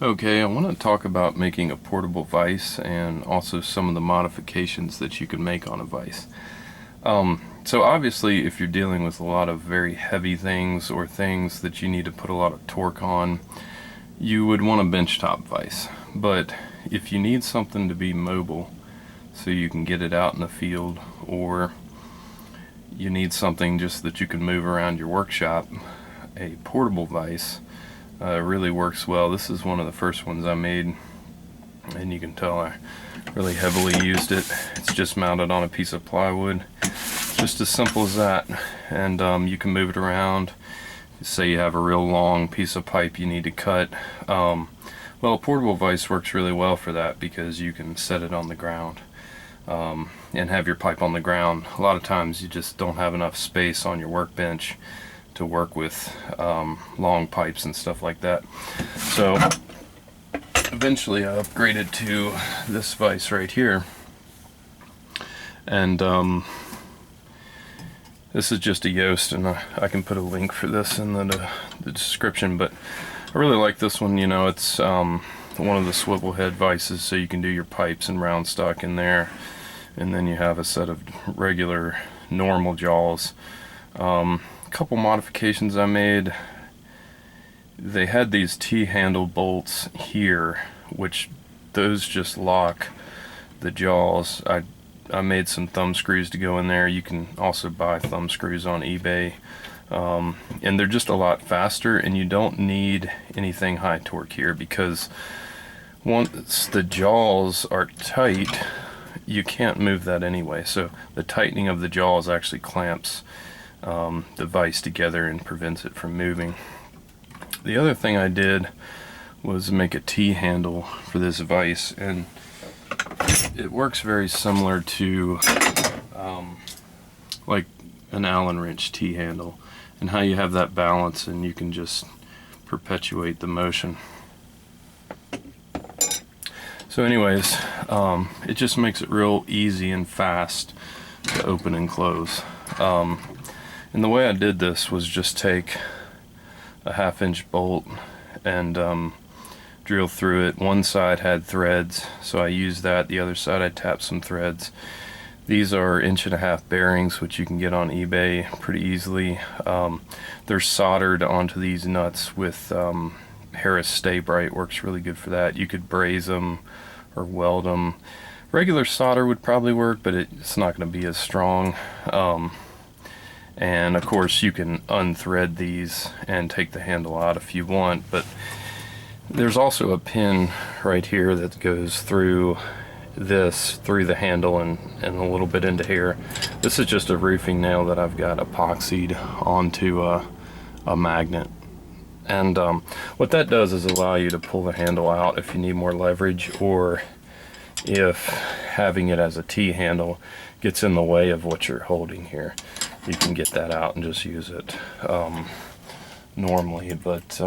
Okay, I want to talk about making a portable vise and also some of the modifications that you can make on a vise. So obviously if you're dealing with a lot of very heavy things or things that you need to put a lot of torque on, you would want a benchtop vise. But if you need something to be mobile so you can get it out in the field, or you need something just that you can move around your workshop, a portable vise really works well. This is one of the first ones I made, and you can tell I really heavily used it. It's just mounted on a piece of plywood, just as simple as that. And you can move it around. Say you have a real long piece of pipe you need to cut. Well, a portable vise works really well for that because you can set it on the ground and have your pipe on the ground. A lot of times you just don't have enough space on your workbench to work with long pipes and stuff like that. So eventually I upgraded to this vise right here, and this is just a Yost, and I can put a link for this in the description, but I really like this one. You know, it's one of the swivel head vices, so you can do your pipes and round stock in there, and then you have a set of regular normal jaws. Couple modifications I made. They had these T-handle bolts here, which those just lock the jaws. I made some thumb screws to go in there. You can also buy thumb screws on eBay, and they're just a lot faster, and you don't need anything high torque here because once the jaws are tight, you can't move that anyway. So the tightening of the jaws actually clamps the vise together and prevents it from moving. The other thing I did was make a T-handle for this vise, and it works very similar to like an Allen wrench T-handle, and how you have that balance and you can just perpetuate the motion. So anyways, it just makes it real easy and fast to open and close. And the way I did this was just take a 1/2-inch bolt and drill through it. One side had threads, so I used that. The other side I tapped some threads. These are 1.5-inch bearings, which you can get on eBay pretty easily. They're soldered onto these nuts with Harris Stay Bright. Works really good for that. You could braze them or weld them. Regular solder would probably work, but it's not going to be as strong. And of course you can unthread these and take the handle out if you want, but there's also a pin right here that goes through this, through the handle and a little bit into here. This is just a roofing nail that I've got epoxied onto a magnet. And what that does is allow you to pull the handle out if you need more leverage, or if having it as a T-handle gets in the way of what you're holding here. You can get that out and just use it normally. But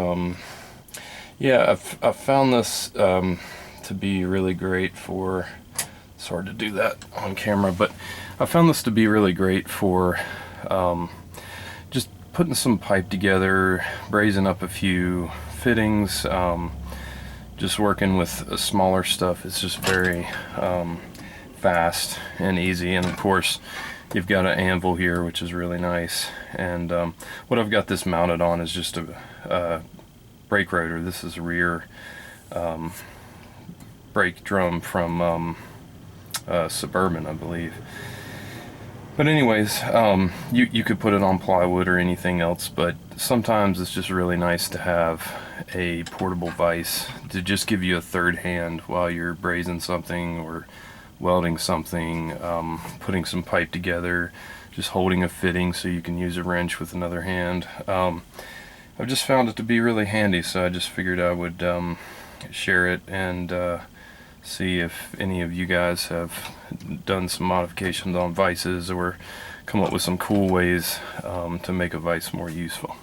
yeah, I've found this to be really great for, it's hard to do that on camera, but I found this to be really great for just putting some pipe together, brazing up a few fittings, just working with smaller stuff. It's just very fast and easy. And of course you've got an anvil here, which is really nice. And what I've got this mounted on is just a brake rotor. This is a rear brake drum from Suburban, I believe. But anyways, you could put it on plywood or anything else, but sometimes it's just really nice to have a portable vise to just give you a third hand while you're brazing something or welding something, putting some pipe together, just holding a fitting so you can use a wrench with another hand. I've just found it to be really handy, so I just figured I would share it and see if any of you guys have done some modifications on vices or come up with some cool ways to make a vise more useful.